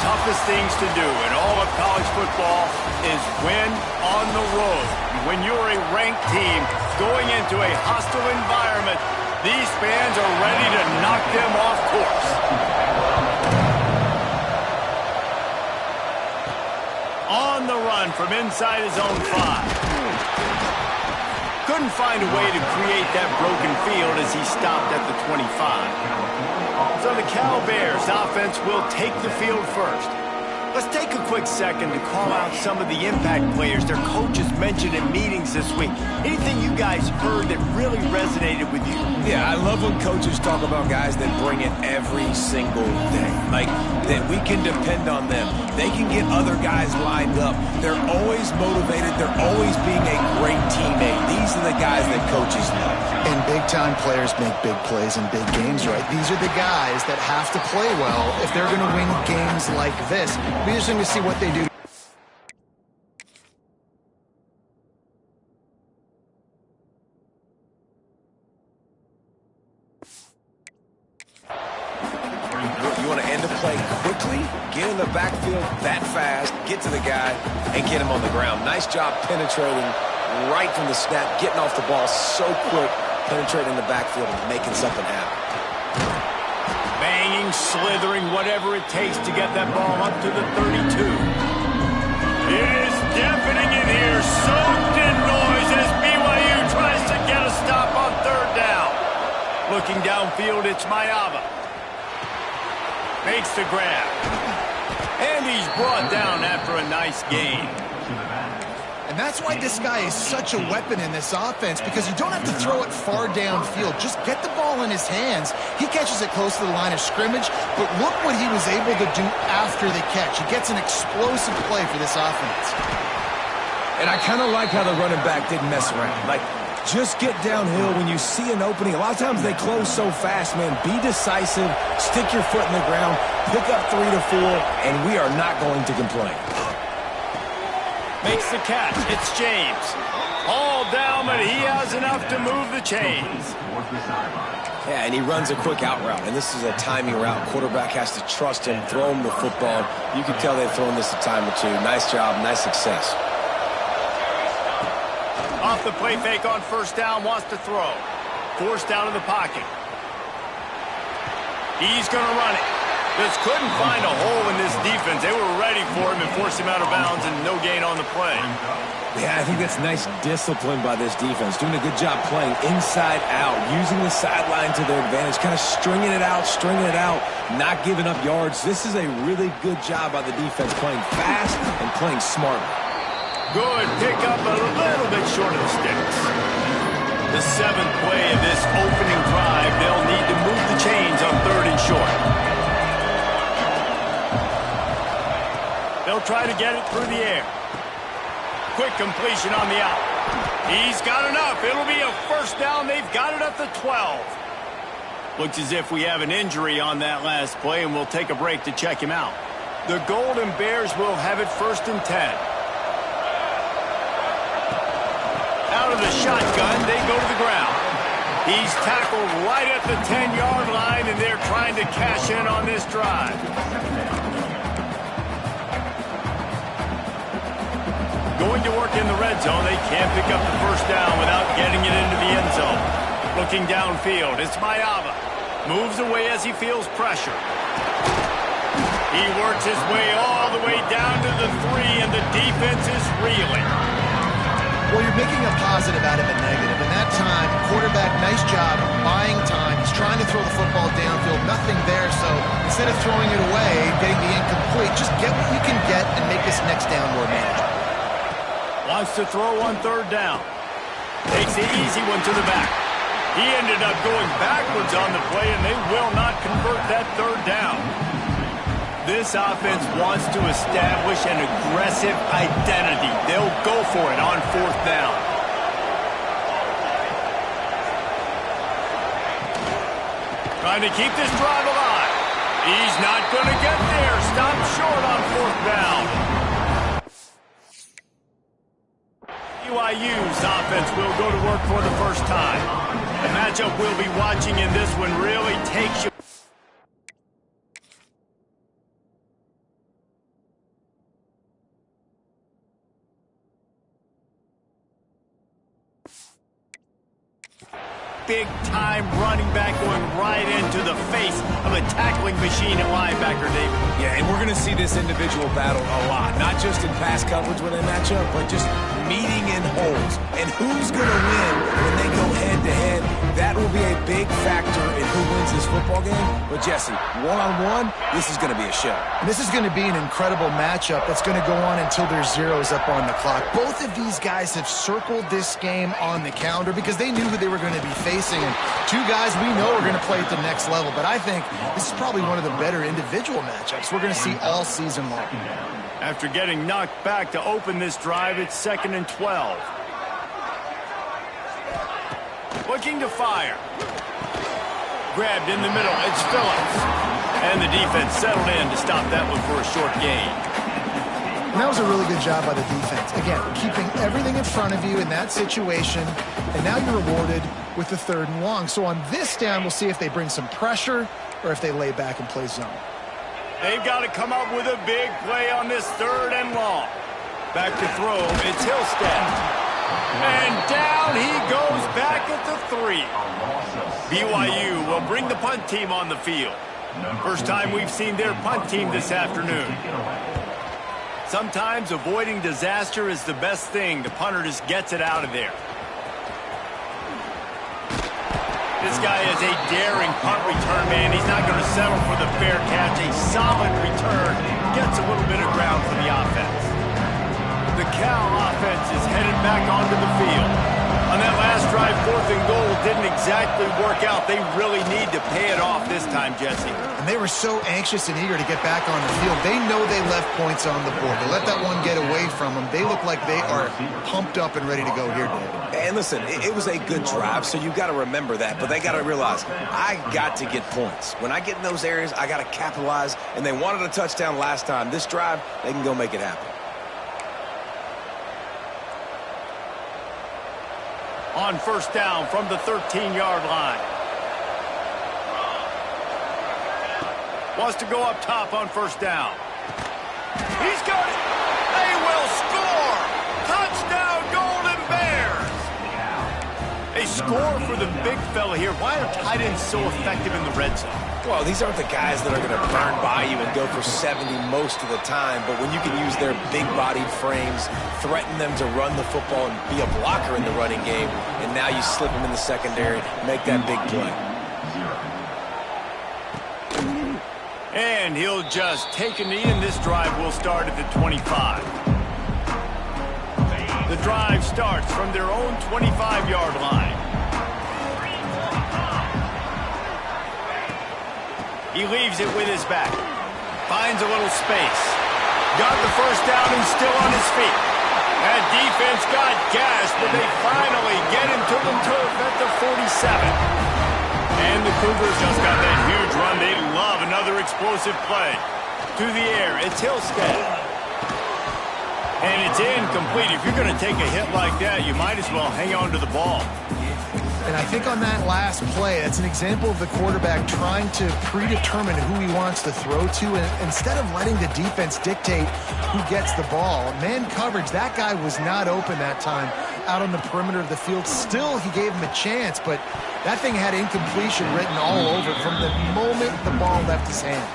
toughest things to do in all of college football is win on the road. When you're a ranked team going into a hostile environment, these fans are ready to knock them off course. On the run from inside his own 5. Couldn't find a way to create that broken field as he stopped at the 25. So the Cal Bears offense will take the field first. Let's take a quick second to call out some of the impact players their coaches mentioned in meetings this week. Anything you guys heard that really resonated with you? Yeah, I love when coaches talk about guys that bring it every single day. Like, that we can depend on them. They can get other guys lined up. They're always motivated. They're always being a great teammate. These are the guys that coaches love. And big-time players make big plays in big games, right? These are the guys that have to play well if they're going to win games like this. We're just going to see what they do. You want to end a play quickly, get in the backfield that fast, get to the guy, and get him on the ground. Nice job penetrating right from the snap, getting off the ball so quick, penetrating the backfield and making something happen. Banging, slithering, whatever it takes to get that ball up to the 32. It is deafening in here, soaked in noise as BYU tries to get a stop on 3rd down. Looking downfield, it's Mayava. Makes the grab. And he's brought down after a nice gain. And that's why this guy is such a weapon in this offense, because you don't have to throw it far downfield. Just get the ball in his hands. He catches it close to the line of scrimmage, but look what he was able to do after the catch. He gets an explosive play for this offense. And I kind of like how the running back didn't mess around. Like, just get downhill when you see an opening. A lot of times they close so fast, man. Be decisive, stick your foot in the ground, pick up 3 to 4, and we are not going to complain. Makes the catch. It's James. All down, but he has enough to move the chains. Yeah, and he runs a quick out route, and this is a timing route. Quarterback has to trust him, throw him the football. You can tell they've thrown this a time or two. Nice job, nice success. Off the play fake on 1st down, wants to throw. Forced out of the pocket. He's going to run it. Just couldn't find a hole in this defense. They were ready for him and forced him out of bounds, and no gain on the play. Yeah, I think that's nice discipline by this defense. Doing a good job playing inside out, using the sideline to their advantage, kind of stringing it out, not giving up yards. This is a really good job by the defense, playing fast and playing smart. Good pick up, a little bit short of the sticks. The 7th play of this opening drive, they'll need to move the chains on 3rd and short. They'll try to get it through the air. Quick completion on the out. He's got enough. It'll be a 1st down. They've got it at the 12. Looks as if we have an injury on that last play, and we'll take a break to check him out. The Golden Bears will have it 1st and 10. Out of the shotgun, they go to the ground. He's tackled right at the 10-yard line, and they're trying to cash in on this drive. Going to work in the red zone. They can't pick up the 1st down without getting it into the end zone. Looking downfield, it's Mayava. Moves away as he feels pressure. He works his way all the way down to the 3, and the defense is reeling. Well, you're making a positive out of a negative. In that time, quarterback, nice job buying time. He's trying to throw the football downfield. Nothing there, so instead of throwing it away, getting the incomplete, just get what you can get and make this next down more manageable. Wants to throw on 3rd down. Takes the easy one to the back. He ended up going backwards on the play, and they will not convert that 3rd down. This offense wants to establish an aggressive identity. They'll go for it on 4th down. Trying to keep this drive alive. He's not going to get there. Stop short on 4th down. BYU's offense will go to work for the 1st time. The matchup we'll be watching in this one really takes you. big-time running back going right into the face of a tackling machine at linebacker, David. Yeah, and we're going to see this individual battle a lot, not just in pass coverage when they match up, but just meeting in holes. And who's going to win when they go head-to-head? That will be a big factor in who wins this football game. But, Jesse, one-on-one, this is going to be a show. And this is going to be an incredible matchup that's going to go on until there's zeros up on the clock. Both of these guys have circled this game on the calendar because they knew who they were going to be facing. And two guys we know are going to play at the next level. But I think this is probably one of the better individual matchups we're going to see all season long. After getting knocked back to open this drive, it's 2nd and 12. Looking to fire. Grabbed in the middle. It's Phillips. And the defense settled in to stop that one for a short gain. And that was a really good job by the defense. Again, keeping everything in front of you in that situation. And now you're rewarded with the 3rd and long. So on this down, we'll see if they bring some pressure or if they lay back and play zone. They've got to come up with a big play on this 3rd and long. Back to throw. It's Hillstead. And down he goes back at the 3. BYU will bring the punt team on the field. First time we've seen their punt team this afternoon. Sometimes avoiding disaster is the best thing. The punter just gets it out of there. This guy is a daring punt return man. He's not going to settle for the fair catch. A solid return. Gets a little bit of ground for the offense. The Cal offense is headed back onto the field. On that last drive, 4th and goal didn't exactly work out. They really need to pay it off this time, Jesse. And they were so anxious and eager to get back on the field. They know they left points on the board. To let that one get away from them, they look like they are pumped up and ready to go here, David. And listen, it was a good drive, so you got to remember that. But they got to realize, I got to get points. When I get in those areas, I got to capitalize. And they wanted a touchdown last time. This drive, they can go make it happen. On 1st down from the 13-yard line. Wants to go up top on 1st down. He's got it. They will score. Touchdown, Golden Bears. A score for the big fella here. Why are tight ends so effective in the red zone? Well, these aren't the guys that are going to burn by you and go for 70 most of the time, but when you can use their big-bodied frames, threaten them to run the football and be a blocker in the running game, and now you slip them in the secondary, make that big play. And he'll just take a knee, and this drive will start at the 25. The drive starts from their own 25-yard line. He leaves it with his back. Finds a little space. Got the 1st down and still on his feet. That defense got gas, but they finally get him to the turf at the 47. And the Cougars just got that huge run. They love another explosive play. To the air, it's Hillstead. And it's incomplete. If you're going to take a hit like that, you might as well hang on to the ball. And I think on that last play, that's an example of the quarterback trying to predetermine who he wants to throw to, and instead of letting the defense dictate who gets the ball. Man coverage, that guy was not open that time out on the perimeter of the field. Still, he gave him a chance, but that thing had incompletion written all over it from the moment the ball left his hand.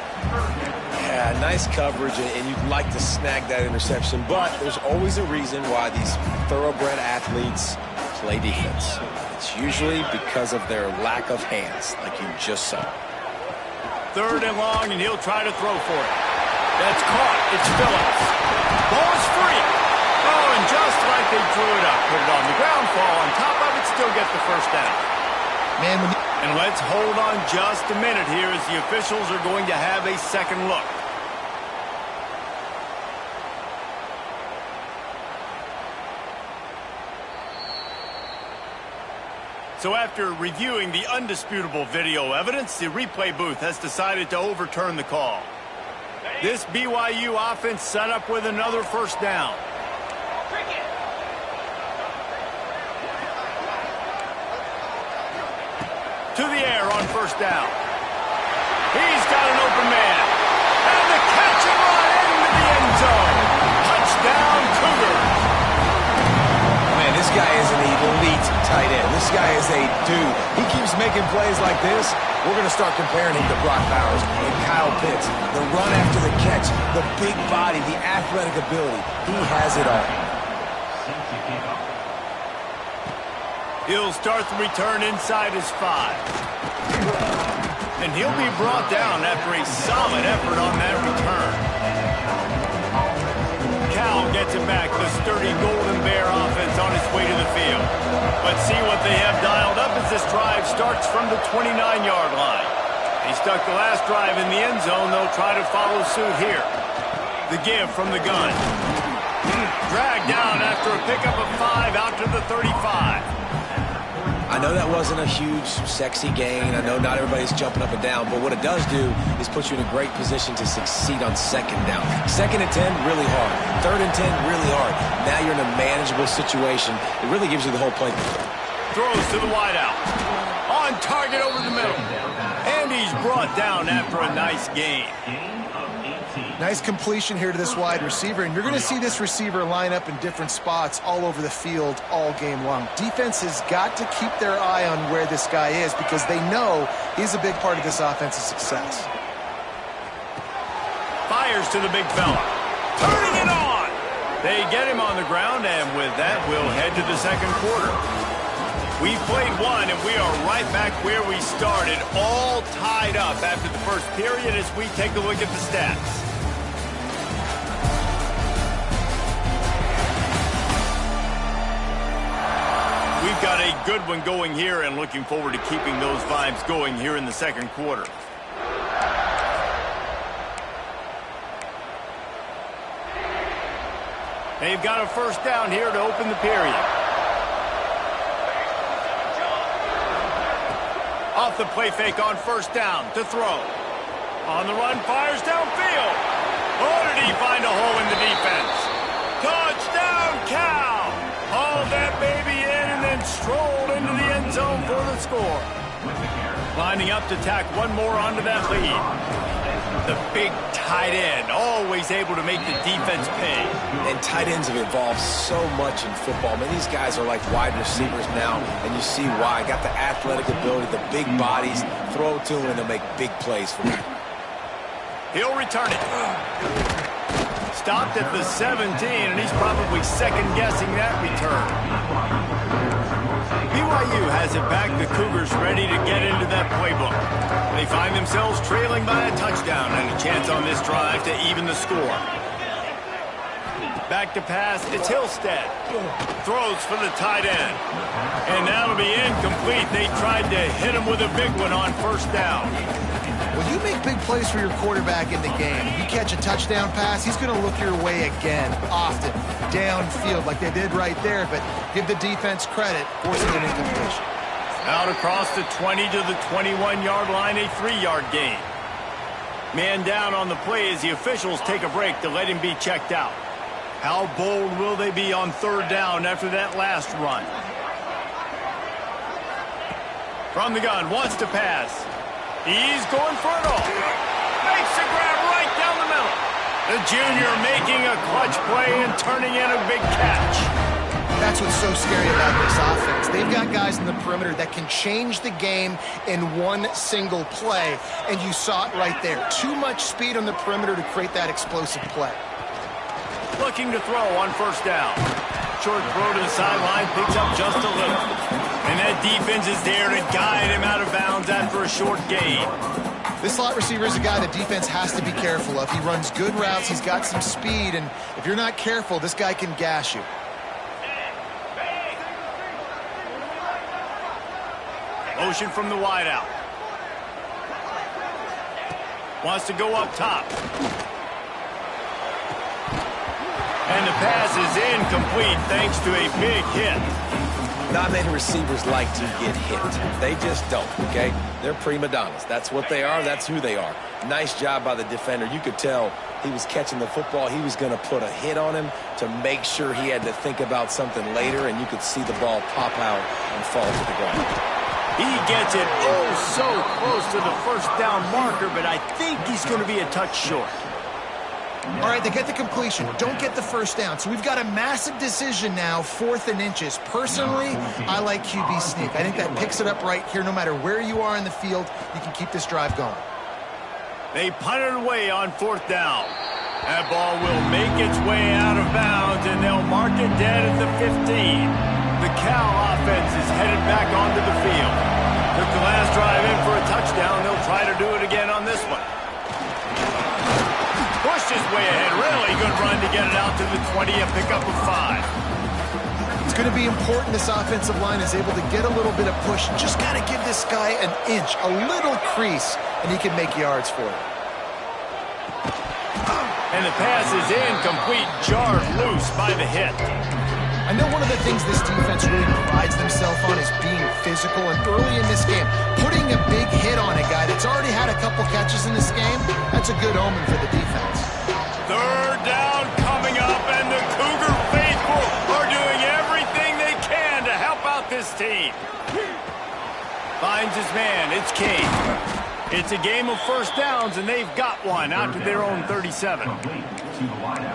Yeah, nice coverage, and you'd like to snag that interception, but there's always a reason why these thoroughbred athletes play defense. It's usually because of their lack of hands, like you just saw. 3rd and long, and he'll try to throw for it. That's caught. It's Phillips. Ball is free. Oh, and just like they drew it up, put it on the ground, fall on top of it, still get the 1st down. Man, and let's hold on just a minute here as the officials are going to have a second look. So after reviewing the undisputable video evidence, the replay booth has decided to overturn the call. This BYU offense set up with another 1st down. To the air on 1st down. He's got an open man. And the catch and run into the end zone. Touchdown, Cougars. Man, this guy is an elite elite tight end. This guy is a dude. He keeps making plays like this. We're going to start comparing him to Brock Bowers and Kyle Pitts. The run after the catch, the big body, the athletic ability. He has it all. He'll start the return inside his 5. And he'll be brought down after a solid effort on that return. Cal gets it back, the sturdy Golden Bear offense on its way to the field. Let's see what they have dialed up as this drive starts from the 29-yard line. They stuck the last drive in the end zone. They'll try to follow suit here. The give from the gun. Dragged down after a pickup of 5 out to the 35. I know that wasn't a huge, sexy gain. I know not everybody's jumping up and down, but what it does do is put you in a great position to succeed on second down. 2nd and 10, really hard. 3rd and 10, really hard. Now you're in a manageable situation. It really gives you the whole play. Throws to the wideout. On target over the middle. And he's brought down after a nice gain. Nice completion here to this wide receiver, and you're going to see this receiver line up in different spots all over the field all game long. Defense has got to keep their eye on where this guy is because they know he's a big part of this offense's success. Fires to the big fella. Turning it on! They get him on the ground, and with that, we'll head to the second quarter. We played one, and we are right back where we started, all tied up after the first period as we take a look at the stats. We've got a good one going here and looking forward to keeping those vibes going here in the second quarter. They've got a first down here to open the period. Off the play fake on first down to throw. On the run, fires downfield. Oh, did he find a hole in the defense? Touchdown, Cal! Hauled that baby in and then strolled into the end zone for the score. Lining up to tack one more onto that lead. The big tight end, always able to make the defense pay. And tight ends have evolved so much in football. I mean, these guys are like wide receivers now, and you see why. Got the athletic ability, the big bodies. Throw it to them, and they'll make big plays for them. He'll return it. Stopped at the 17, and he's probably second-guessing that return. BYU has it back. The Cougars ready to get into that playbook. They find themselves trailing by a touchdown and a chance on this drive to even the score. Back to pass, it's Hillstead. Throws for the tight end. And that'll be incomplete. They tried to hit him with a big one on first down. When you make big plays for your quarterback in the game, you catch a touchdown pass, he's going to look your way again, often, downfield like they did right there, but give the defense credit, forcing an incompletion. Out across the 20 to the 21-yard line, a 3-yard gain. Man down on the play as the officials take a break to let him be checked out. How bold will they be on third down after that last run? From the gun, wants to pass. He's going for it all. Makes a grab right down the middle. The junior making a clutch play and turning in a big catch. That's what's so scary about this offense. They've got guys in the perimeter that can change the game in one single play, and you saw it right there. Too much speed on the perimeter to create that explosive play. Looking to throw on first down. Short throw to the sideline, picks up just a little. And that defense is there to guide him out of bounds after a short gain. This slot receiver is a guy that defense has to be careful of. He runs good routes, he's got some speed, and if you're not careful, this guy can gash you. Motion from the wideout. Wants to go up top. And the pass is incomplete thanks to a big hit. Not many receivers like to get hit. They just don't, okay? They're prima donnas. That's what they are. That's who they are. Nice job by the defender. You could tell he was catching the football. He was going to put a hit on him to make sure he had to think about something later, and you could see the ball pop out and fall to the ground. He gets it so close to the first down marker, but I think he's going to be a touch short. All right, they get the completion. Don't get the first down. So we've got a massive decision now, 4th and inches. Personally, I like QB sneak. I think that picks it up right here. No matter where you are in the field, you can keep this drive going. They punt it away on 4th down. That ball will make its way out of bounds, and they'll mark it dead at the 15. The Cal offense is headed back onto the field. Took the last drive in for a touchdown. They'll try to do it again on this one. Pushed his way ahead. Really good run to get it out to the 20, a pickup of 5. It's going to be important this offensive line is able to get a little bit of push. Just got to give this guy an inch, a little crease, and he can make yards for it. And the pass is incomplete, jarred loose by the hit. I know one of the things this defense really prides themselves on is being physical, and early in this game, putting a big hit on a guy that's already had a couple catches in this game, that's a good omen for the defense. 3rd down coming up, and the Cougar faithful are doing everything they can to help out this team. Finds his man, it's Kane. It's a game of first downs, and they've got one out to their own 37.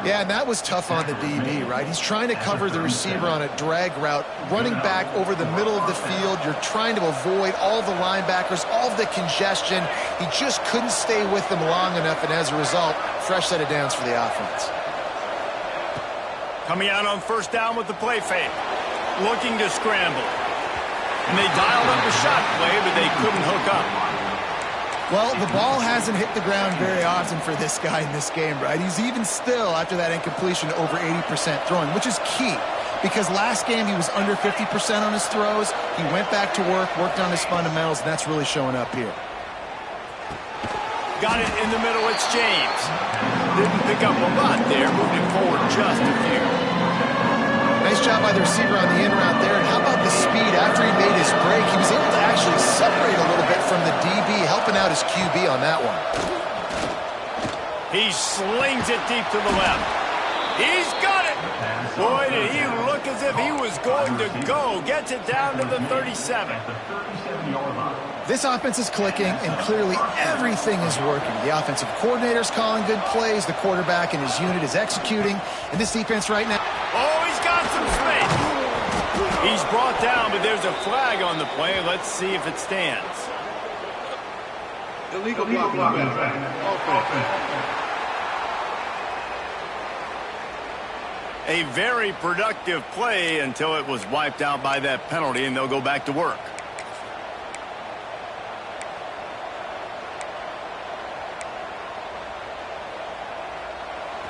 Yeah, and that was tough on the DB, right? He's trying to cover the receiver on a drag route, running back over the middle of the field. You're trying to avoid all the linebackers, all of the congestion. He just couldn't stay with them long enough, and as a result, fresh set of downs for the offense. Coming out on 1st down with the play fake. Looking to scramble. And they dialed up the shot play, but they couldn't hook up. Well, the ball hasn't hit the ground very often for this guy in this game, right? He's even still, after that incompletion, over 80% throwing, which is key. Because last game, he was under 50% on his throws. He went back to work, worked on his fundamentals, and that's really showing up here. Got it in the middle, it's James. Didn't pick up a lot there, moved it forward just a few. Nice job by the receiver on the in route there. And how about the speed after he made his break? He was able to actually separate a little bit from the DB, helping out his QB on that one. He slings it deep to the left. He's got it. Boy, did he look as if he was going to go. Gets it down to the 37. This offense is clicking, and clearly everything is working. The offensive coordinator's calling good plays. The quarterback and his unit is executing. And this defense right now... Oh, he's got some space. He's brought down, but there's a flag on the play. Let's see if it stands. Illegal blocking. A very productive play until it was wiped out by that penalty, and they'll go back to work.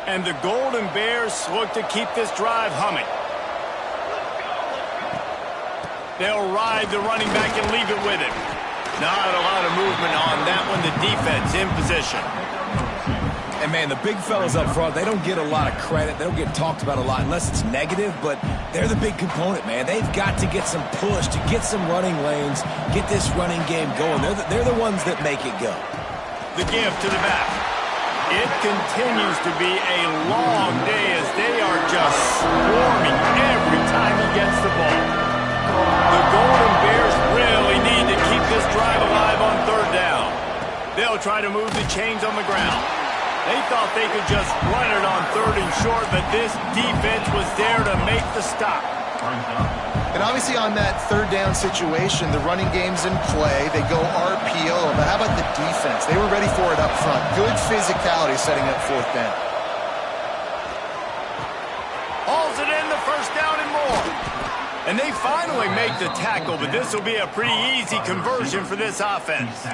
And the Golden Bears look to keep this drive humming. They'll ride the running back and leave it with him. Not a lot of movement on that one. The defense in position. And, man, the big fellas up front, they don't get a lot of credit. They don't get talked about a lot unless it's negative, but they're the big component, man. They've got to get some push, to get some running lanes, get this running game going. They're the ones that make it go. The give to the back. It continues to be a long day as they are just swarming every time he gets the ball. The Golden Bears really need to keep this drive alive on 3rd down. They'll try to move the chains on the ground. They thought they could just run it on 3rd and short, but this defense was there to make the stop. And obviously on that 3rd down situation, the running game's in play. They go RPO, but how about the defense? They were ready for it up front. Good physicality setting up 4th down. Hauls it in, the 1st down and more. And they finally make the tackle, but this will be a pretty easy conversion for this offense.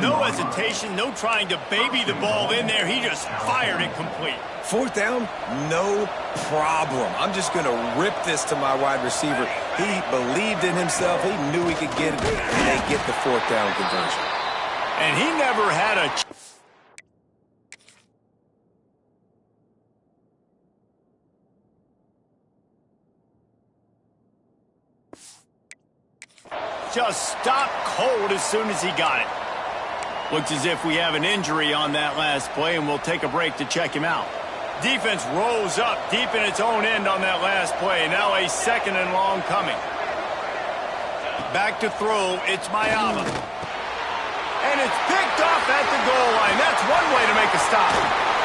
No hesitation, no trying to baby the ball in there. He just fired it complete. 4th down, no problem. I'm just going to rip this to my wide receiver. He believed in himself. He knew he could get it, and they get the 4th down conversion. And he never had a... just stopped cold as soon as he got it. Looks as if we have an injury on that last play, and we'll take a break to check him out. Defense rose up deep in its own end on that last play. Now a 2nd and long coming. Back to throw, it's Mayama. And it's picked off at the goal line. That's one way to make a stop.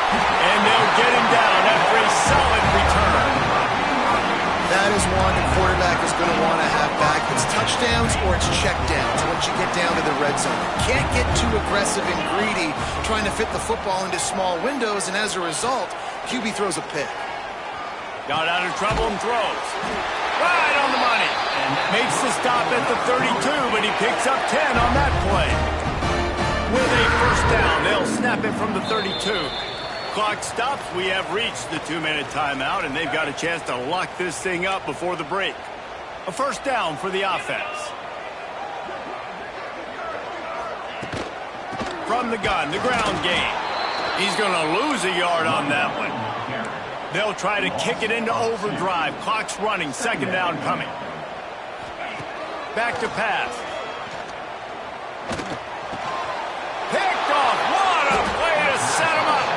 And they'll get him down after a solid return. That is one the quarterback is going to want to have back. It's touchdowns or it's checkdowns once you get down to the red zone. You can't get too aggressive and greedy trying to fit the football into small windows, and as a result, QB throws a pick. Got out of trouble and throws. Right on the money. And makes the stop at the 32, but he picks up 10 on that play. With a first down, they'll snap it from the 32. Clock stops. We have reached the 2-minute timeout, and they've got a chance to lock this thing up before the break. A first down for the offense. From the gun, the ground game. He's going to lose a yard on that one. They'll try to kick it into overdrive. Clock's running. Second down coming. Back to pass. Picked off. What a play to set him up.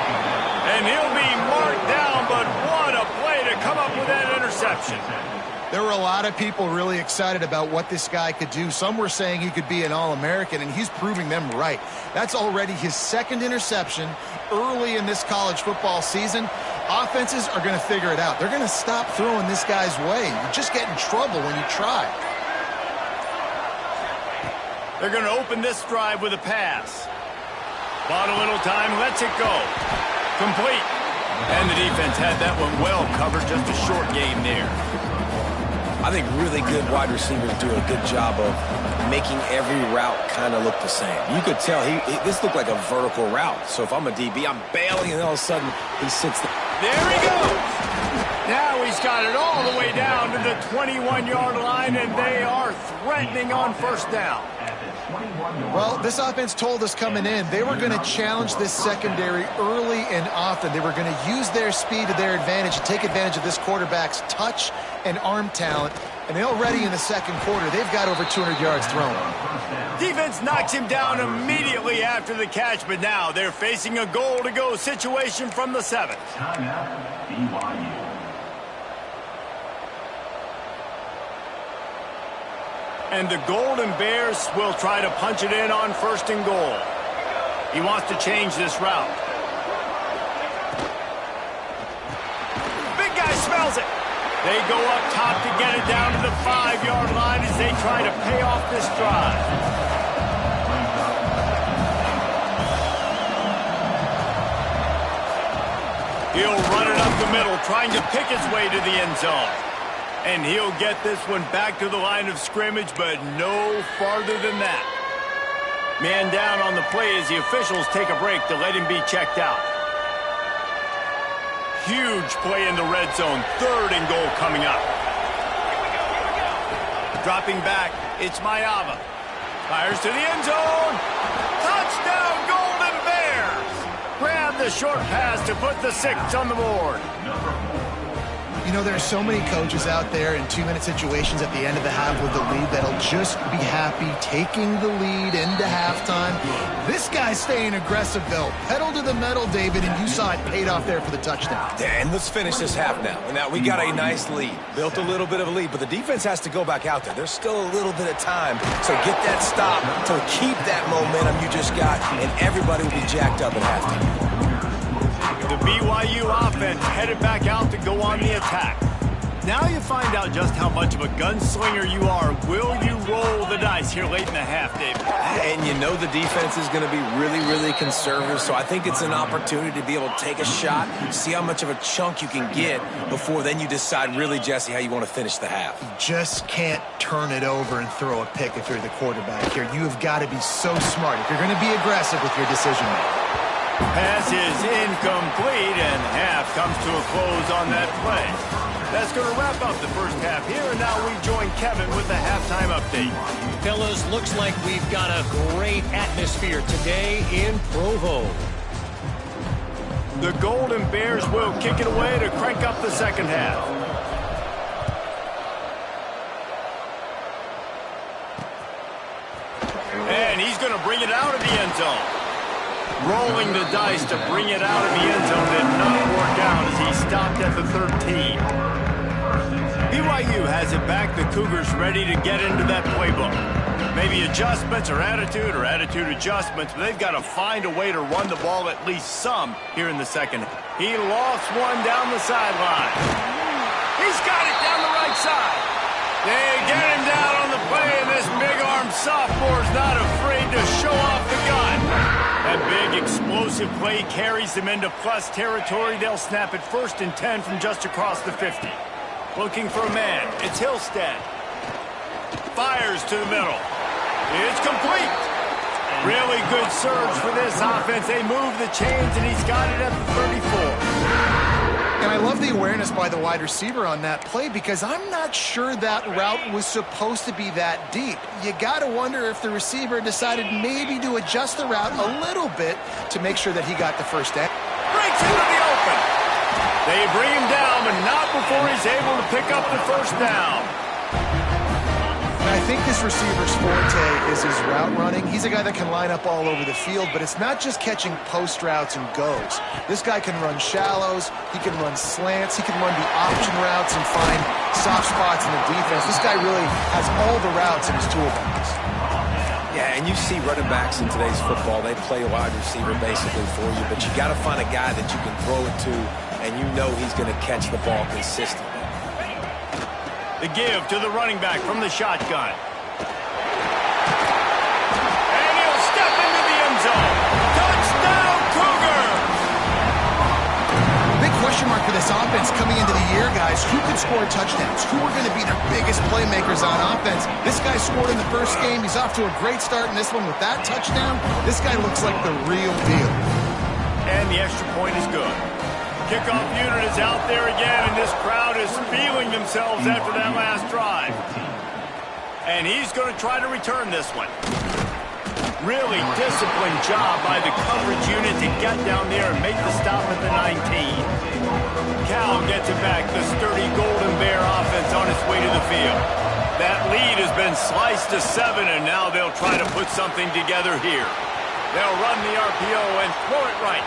And he'll be marked down, but what a play to come up with that interception. There were a lot of people really excited about what this guy could do. Some were saying he could be an All-American, and he's proving them right. That's already his second interception early in this college football season. Offenses are going to figure it out. They're going to stop throwing this guy's way. You just get in trouble when you try. They're going to open this drive with a pass. Bought a little time, lets it go. Complete. And the defense had that one well covered, just a short game there. I think really good wide receivers do a good job of making every route kind of look the same. You could tell this looked like a vertical route. So if I'm a DB, I'm bailing, and all of a sudden he sits there. There he goes. Now he's got it all the way down to the 21-yard line, and they are threatening on first down. Well, this offense told us coming in they were going to challenge this secondary early and often. They were going to use their speed to their advantage and take advantage of this quarterback's touch and arm talent. And already in the second quarter, they've got over 200 yards thrown. Defense knocks him down immediately after the catch, but now they're facing a goal-to-go situation from the 7. Timeout, BYU. And the Golden Bears will try to punch it in on first and goal. He wants to change this route. Big guy smells it. They go up top to get it down to the 5-yard line as they try to pay off this drive. He'll run it up the middle, trying to pick his way to the end zone. And he'll get this one back to the line of scrimmage, but no farther than that. Man down on the play as the officials take a break to let him be checked out. Huge play in the red zone. Third and goal coming up. Dropping back, it's Mayava. Fires to the end zone. Touchdown, Golden Bears! Grab the short pass to put the 6 on the board. You know, there are so many coaches out there in 2-minute situations at the end of the half with the lead that'll just be happy taking the lead into halftime. This guy's staying aggressive, though. Pedal to the metal, David, and you saw it paid off there for the touchdown. And let's finish this half now. Now, we got a nice lead. Built a little bit of a lead, but the defense has to go back out there. There's still a little bit of time. So get that stop to keep that momentum you just got, and everybody will be jacked up at halftime. The BYU offense headed back out to go on the attack. Now you find out just how much of a gunslinger you are. Will you roll the dice here late in the half, David? And you know the defense is going to be really, really conservative, so I think it's an opportunity to be able to take a shot, see how much of a chunk you can get before then you decide really, Jesse, how you want to finish the half. You just can't turn it over and throw a pick if you're the quarterback here. You have got to be so smart if you're going to be aggressive with your decision-making. Pass is incomplete, and half comes to a close on that play. That's going to wrap up the first half here, and now we join Kevin with the halftime update. Fellas, looks like we've got a great atmosphere today in Provo. The Golden Bears will kick it away to crank up the second half. And he's going to bring it out of the end zone. Rolling the dice to bring it out of the end zone did not work out as he stopped at the 13. BYU has it back. The Cougars ready to get into that playbook. Maybe adjustments or attitude adjustments, but they've got to find a way to run the ball at least some here in the second. He lost one down the sideline. He's got it down the right side. They get him down on the play, and this big-armed sophomore's not afraid to show off the gun. That big, explosive play carries them into plus territory. They'll snap it 1st and 10 from just across the 50. Looking for a man. It's Hillstead. Fires to the middle. It's complete. Really good surge for this offense. They move the chains, and he's got it at the 34. And I love the awareness by the wide receiver on that play because I'm not sure that route was supposed to be that deep. You got to wonder if the receiver decided maybe to adjust the route a little bit to make sure that he got the first down. Breaks into the open. They bring him down, but not before he's able to pick up the first down. I think this receiver's forte is his route running. He's a guy that can line up all over the field, but it's not just catching post routes and goes. This guy can run shallows, he can run slants, he can run the option routes and find soft spots in the defense. This guy really has all the routes in his toolbox. Yeah, and you see running backs in today's football, they play a wide receiver basically for you, but you got to find a guy that you can throw it to, and you know he's going to catch the ball consistently. The give to the running back from the shotgun. And he'll step into the end zone. Touchdown, Cougars! Big question mark for this offense coming into the year, guys. Who can score touchdowns? Who are going to be their biggest playmakers on offense? This guy scored in the first game. He's off to a great start in this one with that touchdown. This guy looks like the real deal. And the extra point is good. Kickoff unit is out there again, and this crowd is feeling themselves after that last drive. And he's going to try to return this one. Really disciplined job by the coverage unit to get down there and make the stop at the 19. Cal gets it back, the sturdy Golden Bear offense on its way to the field. That lead has been sliced to 7, and now they'll try to put something together here. They'll run the RPO and throw it right.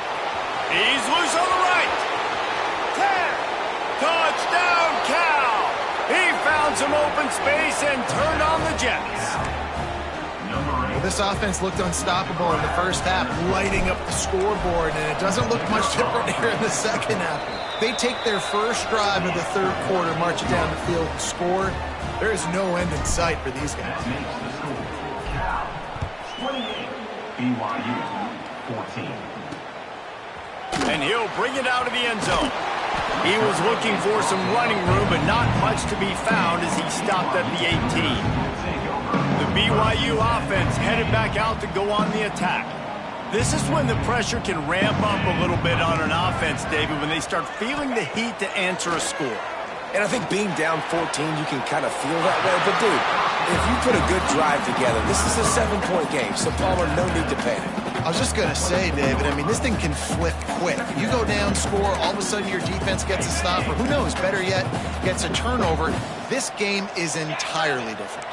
He's loose on the right. 10. Touchdown, Cal. He found some open space and turned on the Jets. Well, this offense looked unstoppable in the first half, lighting up the scoreboard, and it doesn't look much different here in the second half. They take their first drive of the third quarter, march it down the field, and score. There is no end in sight for these guys. BYU 14. And he'll bring it out of the end zone. He was looking for some running room, but not much to be found as he stopped at the 18. The BYU offense headed back out to go on the attack. This is when the pressure can ramp up a little bit on an offense, David, when they start feeling the heat to answer a score. And I think being down 14, you can kind of feel that way. But, dude, if you put a good drive together, this is a 7-point game, so Palmer, no need to panic. I was just going to say, David, I mean, this thing can flip quick. You go down, score, all of a sudden your defense gets a stop, or who knows, better yet, gets a turnover. This game is entirely different.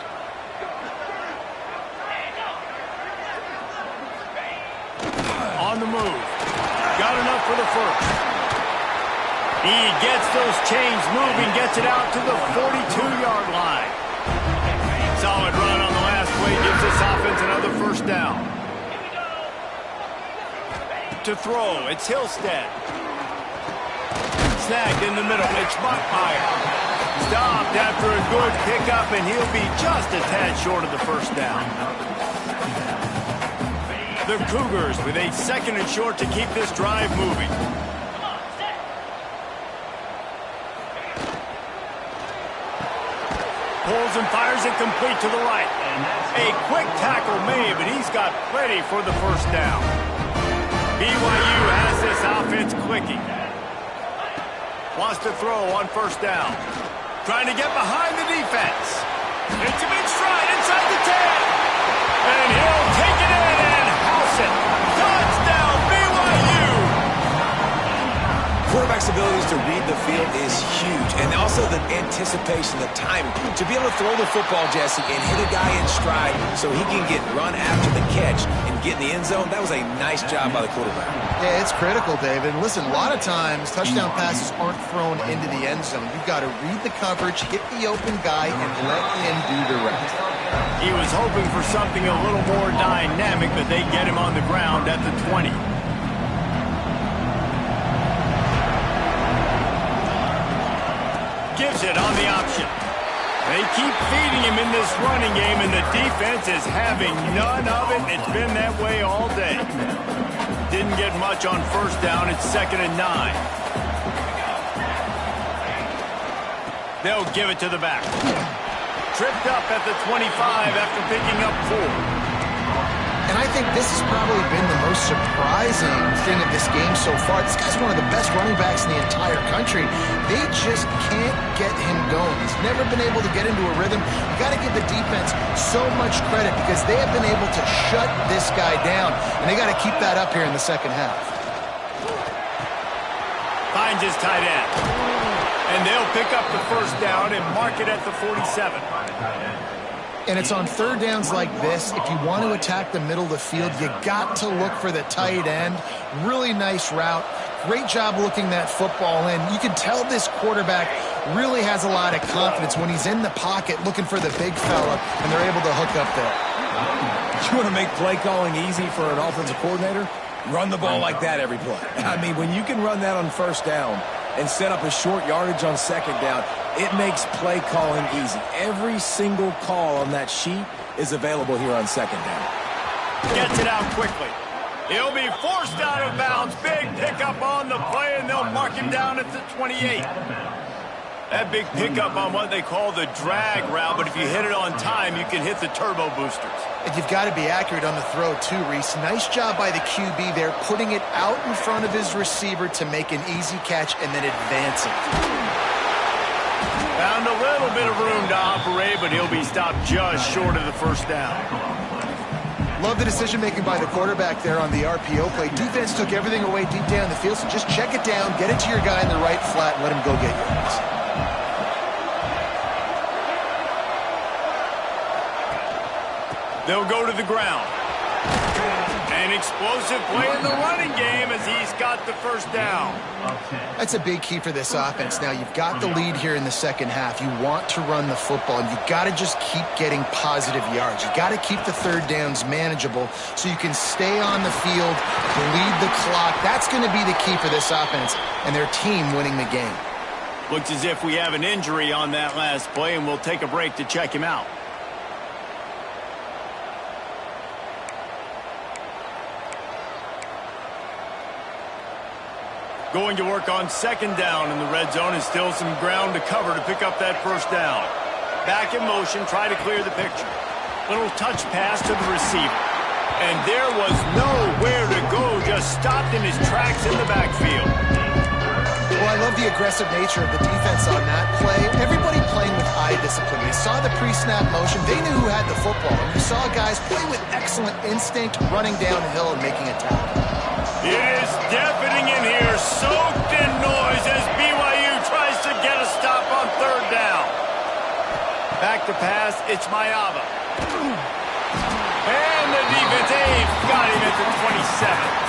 On the move. Got enough for the first. He gets those chains moving, gets it out to the 42-yard line. Solid run on the last play, gives this offense another first down. To throw, it's Hillstead. Snagged in the middle, it's Buckmeyer. Stopped after a good pickup, and he'll be just a tad short of the first down. The Cougars with a 2nd and short to keep this drive moving. Pulls and fires it complete to the right. A quick tackle made, but he's got plenty for the first down. BYU has this offense clicking. Wants to throw on first down. Trying to get behind the defense. It's a big stride inside the 10. And he'll take it in and house it. Touchdown, BYU! Quarterback's abilities to read the field is huge, and also the anticipation, the timing. To be able to throw the football, Jesse, and hit a guy in stride so he can get run after the catch and get in the end zone, that was a nice job by the quarterback. Yeah, it's critical, David. Listen, a lot of times touchdown passes aren't thrown into the end zone. You've got to read the coverage, hit the open guy, and let him do the rest. He was hoping for something a little more dynamic, but they get him on the ground at the 20. Gives it on the option. They keep feeding him in this running game, and the defense is having none of it. It's been that way all day. Didn't get much on first down. It's 2nd and 9. They'll give it to the back. Tripped up at the 25 after picking up 4. And I think this has probably been the most surprising thing of this game so far. This guy's one of the best running backs in the entire country. They just can't get him going. He's never been able to get into a rhythm. You got to give the defense so much credit because they have been able to shut this guy down, and they got to keep that up here in the second half. Finds his tight end. And they'll pick up the first down and mark it at the 47. And it's on third downs like this. If you want to attack the middle of the field, you got to look for the tight end. Really nice route. Great job looking that football in. You can tell this quarterback really has a lot of confidence when he's in the pocket looking for the big fella, and they're able to hook up there. You want to make play calling easy for an offensive coordinator? Run the ball like that every play. I mean, when you can run that on first down and set up a short yardage on second down, it makes play calling easy. Every single call on that sheet is available here on second down. Gets it out quickly. He'll be forced out of bounds. Big pickup on the play, and they'll mark him down at the 28. That big pickup on what they call the drag route, but if you hit it on time, you can hit the turbo boosters. And you've got to be accurate on the throw too, Reese. Nice job by the QB there, putting it out in front of his receiver to make an easy catch and then advancing. Found a little bit of room to operate, but he'll be stopped just short of the first down. Love the decision-making by the quarterback there on the RPO play. Defense took everything away deep down the field, so just check it down, get it to your guy in the right flat, and let him go get yours. They'll go to the ground. An explosive play in the running game as he's got the first down. That's a big key for this offense. Now, you've got the lead here in the second half. You want to run the football, and you've got to just keep getting positive yards. You've got to keep the third downs manageable so you can stay on the field, bleed the clock. That's going to be the key for this offense and their team winning the game. Looks as if we have an injury on that last play, and we'll take a break to check him out. Going to work on second down in the red zone, and still some ground to cover to pick up that first down. Back in motion, try to clear the picture. Little touch pass to the receiver. And there was nowhere to go, just stopped in his tracks in the backfield. Well, I love the aggressive nature of the defense on that play. Everybody playing with eye discipline. They saw the pre-snap motion. They knew who had the football. And you saw guys play with excellent instinct, running downhill and making a tackle. It is deafening in here, soaked in noise as BYU tries to get a stop on third down. Back to pass, it's Mayava. And the defense got him at the 27.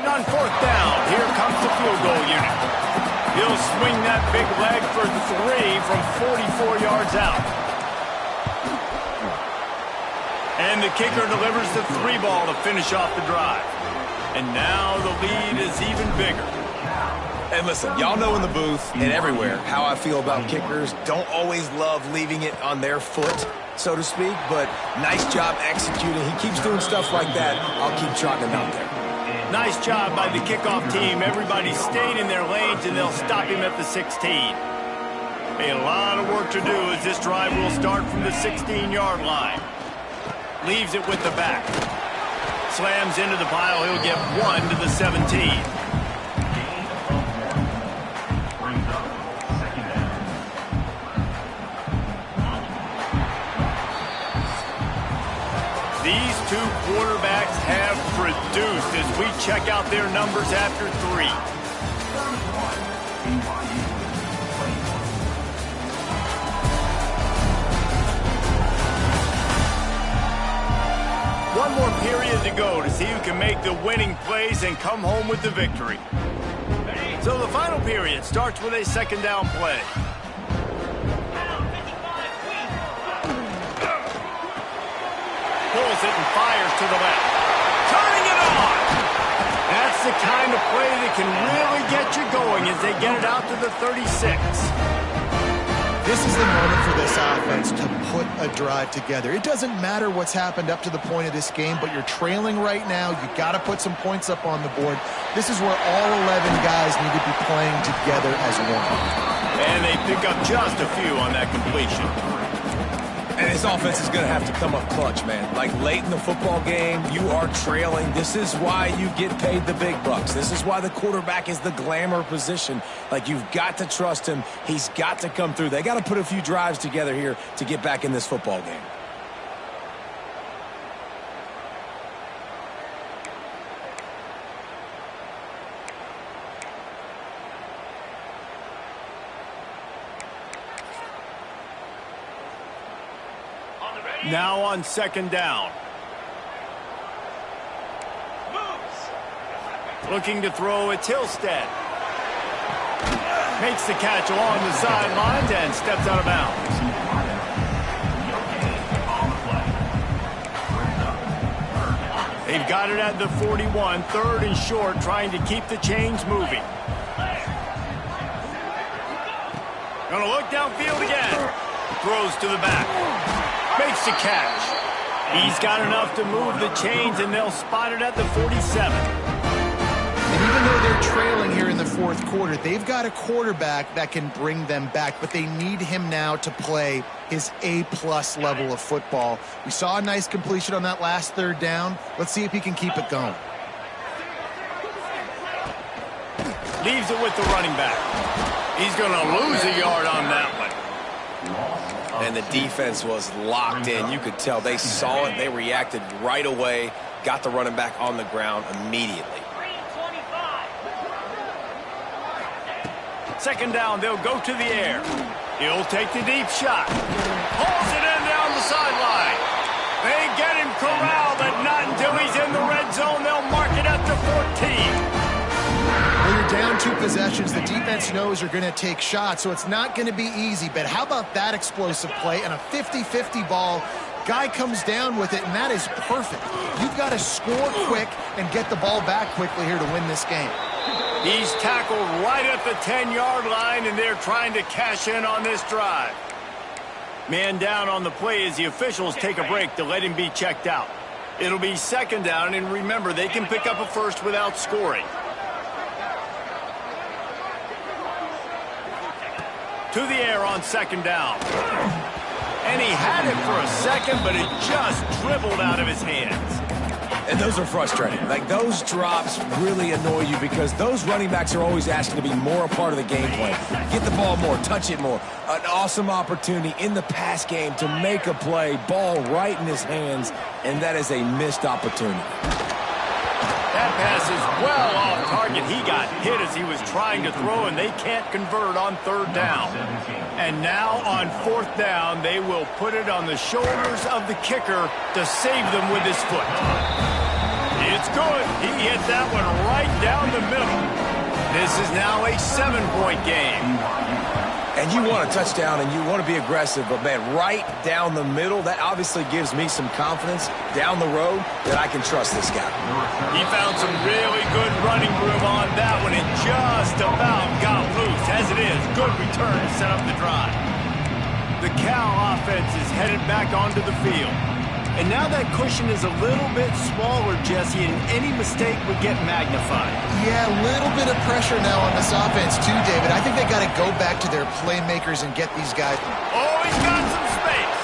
On fourth down, here comes the field goal unit. He'll swing that big leg for 3 from 44 yards out. And the kicker delivers the 3 ball to finish off the drive. And now the lead is even bigger. And listen, y'all know in the booth and everywhere how I feel about kickers. Don't always love leaving it on their foot, so to speak, but nice job executing. He keeps doing stuff like that. I'll keep trotting him out there. Nice job by the kickoff team. Everybody stayed in their lanes, and they'll stop him at the 16. A lot of work to do as this drive will start from the 16-yard line. Leaves it with the back. Slams into the pile. He'll get 1 to the 17. These two quarterbacks have produced as we check out their numbers after 3. One more period to go to see who can make the winning plays and come home with the victory. So the final period starts with a second down play. Pulls it and fires to the left. Turning it on! That's the kind of play that can really get you going as they get it out to the 36. This is the moment for this offense to put a drive together. It doesn't matter what's happened up to the point of this game, but you're trailing right now. You got to put some points up on the board. This is where all 11 guys need to be playing together as one. And they pick up just a few on that completion. And this offense is going to have to come up clutch, man. Like late in the football game, you are trailing. This is why you get paid the big bucks. This is why the quarterback is the glamour position. Like, you've got to trust him. He's got to come through. They got to put a few drives together here to get back in this football game. Now on second down. Looking to throw, it's Hillstead. Makes the catch along the sidelines and steps out of bounds. They've got it at the 41, 3rd and short, trying to keep the chains moving. Gonna look downfield again. Throws to the back. Makes the catch. He's got enough to move the chains, and they'll spot it at the 47. And even though they're trailing here in the 4th quarter, they've got a quarterback that can bring them back, but they need him now to play his A-plus level of football. We saw a nice completion on that last 3rd down. Let's see if he can keep it going. Leaves it with the running back. He's going to lose a yard on that one. And the defense was locked in. You could tell they saw it. They reacted right away. Got the running back on the ground immediately. Second down, they'll go to the air. He'll take the deep shot. Pulls it in down the sideline. They get him corralled, but not until he's in the red zone. They'll mark it at the 14. When you're down 2 possessions, the defense knows you're going to take shots, so it's not going to be easy. But how about that explosive play and a 50-50 ball? Guy comes down with it, and that is perfect. You've got to score quick and get the ball back quickly here to win this game. He's tackled right at the 10-yard line, and they're trying to cash in on this drive. Man down on the play as the officials take a break to let him be checked out. It'll be second down, and remember, they can pick up a first without scoring. To the air on second down. And he had it for a second, but it just dribbled out of his hands. And those are frustrating. Like, those drops really annoy you because those running backs are always asking to be more a part of the game plan. Get the ball more, touch it more. An awesome opportunity in the pass game to make a play, ball right in his hands, and that is a missed opportunity. That pass is well off target. He got hit as he was trying to throw, and they can't convert on 3rd down. And now on 4th down, they will put it on the shoulders of the kicker to save them with his foot. It's good. He hit that one right down the middle. This is now a 7-point game. And you want a touchdown and you want to be aggressive, but, man, right down the middle, that obviously gives me some confidence down the road that I can trust this guy. He found some really good running room on that one and just about set up the drive. The Cal offense is headed back onto the field. And now that cushion is a little bit smaller, Jesse, and any mistake would get magnified. Yeah, a little bit of pressure now on this offense too, David. I think they got to go back to their playmakers and get these guys. Oh, he's got some space.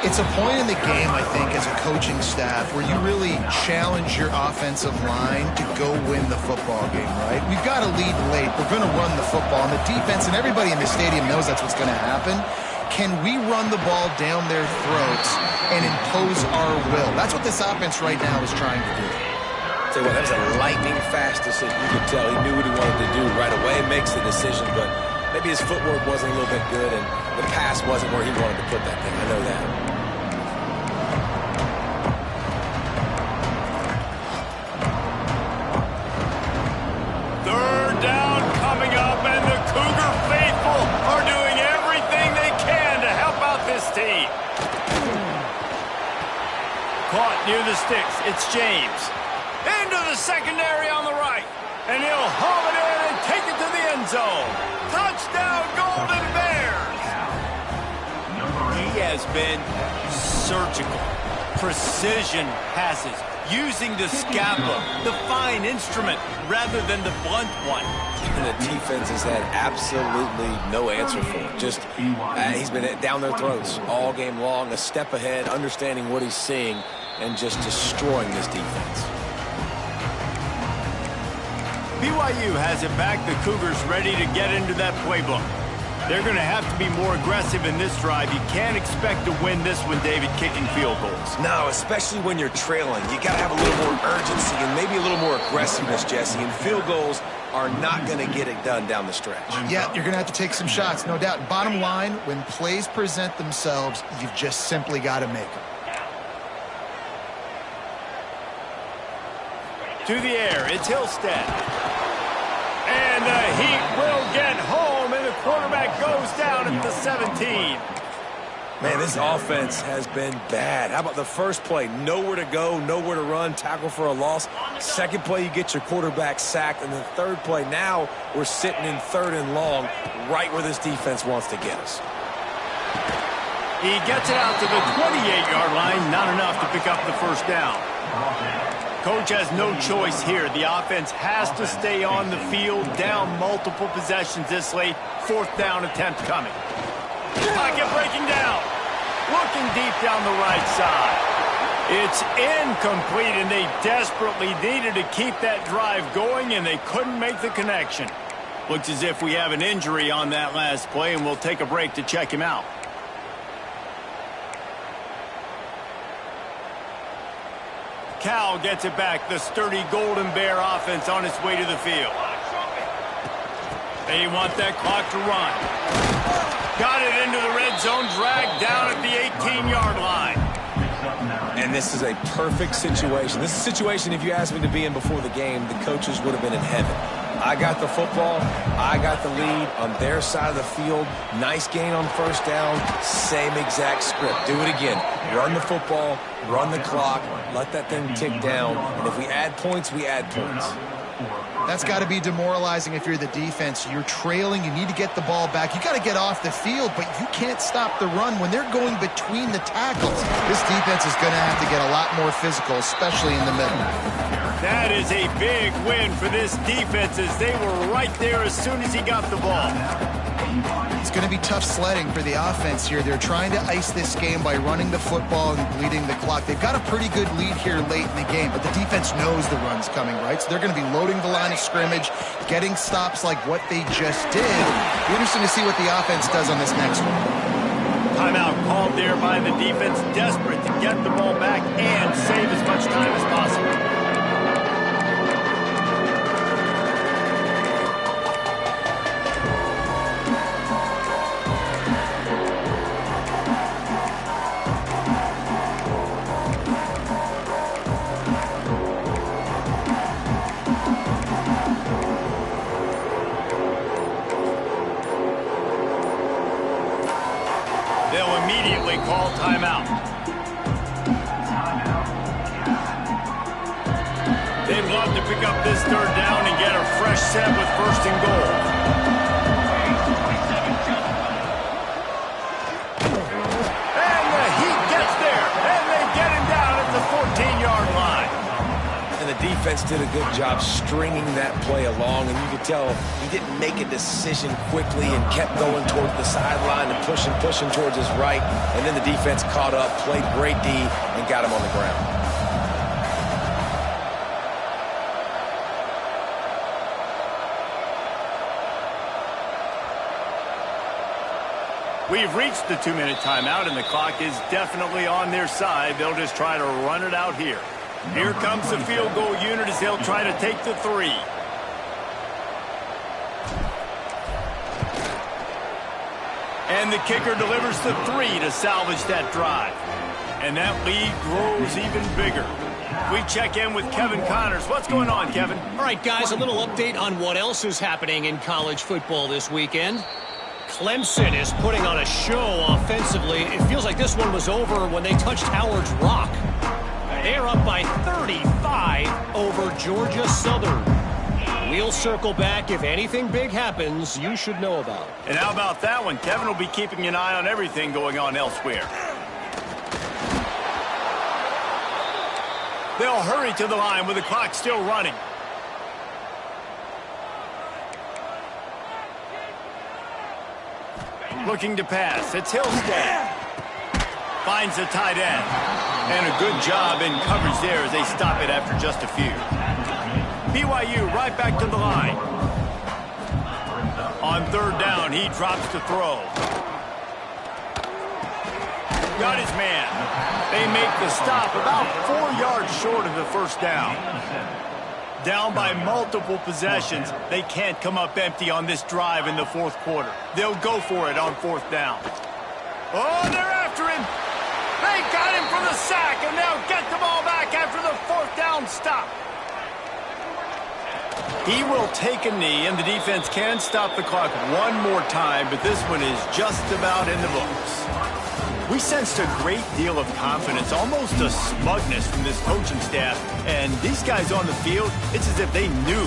It's a point in the game, I think, as a coaching staff where you really challenge your offensive line to go win the football game, right? We've got to lead late. We're going to run the football. And the defense and everybody in the stadium knows that's what's going to happen. Can we run the ball down their throats and impose our will? That's what this offense right now is trying to do. Tell you what, that was a lightning-fast decision. You could tell he knew what he wanted to do right away, makes the decision, but maybe his footwork wasn't a little bit good, and the pass wasn't where he wanted to put that thing. I know that. Third down coming up, and the Cougar faithful are doing everything they can to help out this team. Caught near the sticks. It's James. Into the secondary on the right. And he'll haul it in and take it to the end zone. Touchdown, Golden Bears. He has been surgical. Precision passes. Using the scalpel, the fine instrument, rather than the blunt one. And the defense has had absolutely no answer for it. Just, he's been down their throats all game long, a step ahead, understanding what he's seeing, and just destroying this defense. BYU has it back. The Cougars ready to get into that playbook. They're going to have to be more aggressive in this drive. You can't expect to win this one, David, kicking field goals. No, especially when you're trailing. You got to have a little more urgency and maybe a little more aggressiveness, Jesse. And field goals are not going to get it done down the stretch. Yeah, you're going to have to take some shots, no doubt. Bottom line, when plays present themselves, you've just simply got to make them. To the air, it's Hillstead. And the Heat will get home, and the quarterback goes down at the 17. Man, this offense has been bad. How about the first play? Nowhere to go, nowhere to run, tackle for a loss. Second play, you get your quarterback sacked. And the third play, now we're sitting in third and long, right where this defense wants to get us. He gets it out to the 28-yard line, not enough to pick up the first down. Coach has no choice here. The offense has to stay on the field, down multiple possessions this late. Fourth down attempt coming. Pocket breaking down. Looking deep down the right side. It's incomplete, and they desperately needed to keep that drive going, and they couldn't make the connection. Looks as if we have an injury on that last play, and we'll take a break to check him out. Cal gets it back. The sturdy Golden Bear offense on its way to the field. They want that clock to run. Got it into the red zone, dragged down at the 18-yard line. And this is a perfect situation. This is a situation, if you asked me to be in before the game, the coaches would have been in heaven. I got the football. I got the lead on their side of the field. Nice gain on first down. Same exact script. Do it again. Run the football, run the clock, let that thing tick down. And if we add points, we add points. That's got to be demoralizing if you're the defense. You're trailing. You need to get the ball back. You got to get off the field, but you can't stop the run when they're going between the tackles. This defense is going to have to get a lot more physical, especially in the middle. That is a big win for this defense, as they were right there as soon as he got the ball. It's going to be tough sledding for the offense here. They're trying to ice this game by running the football and bleeding the clock. They've got a pretty good lead here late in the game, but the defense knows the run's coming, right? So they're going to be loading the line of scrimmage, getting stops like what they just did. Be interesting to see what the offense does on this next one. Timeout called there by the defense, desperate to get the ball back and save as much time as possible. They'll immediately call timeout. They'd love to pick up this third down and get a fresh set with first and goal. defense did a good job stringing that play along, and you could tell he didn't make a decision quickly and kept going towards the sideline and pushing towards his right, and then the defense caught up, played great D, and got him on the ground. We've reached the 2-minute timeout, and the clock is definitely on their side. They'll just try to run it out here. Here comes the field goal unit as they'll try to take the 3. And the kicker delivers the 3 to salvage that drive. And that lead grows even bigger. We check in with Kevin Connors. What's going on, Kevin? All right, guys, a little update on what else is happening in college football this weekend. Clemson is putting on a show offensively. It feels like this one was over when they touched Howard's Rock. They're up by 35 over Georgia Southern. We'll circle back. If anything big happens, you should know about. And how about that one? Kevin will be keeping an eye on everything going on elsewhere. They'll hurry to the line with the clock still running. Looking to pass. It's Hillstead. Finds the tight end. And a good job in coverage there as they stop it after just a few. BYU right back to the line. On 3rd down, he drops to throw. Got his man. They make the stop about 4 yards short of the 1st down. Down by multiple possessions. They can't come up empty on this drive in the 4th quarter. They'll go for it on 4th down. Oh, they're after him. They got him for the sack, and they'll get the ball back after the 4th down stop. He will take a knee, and the defense can stop the clock one more time, but this one is just about in the books. We sensed a great deal of confidence, almost a smugness from this coaching staff, and these guys on the field, it's as if they knew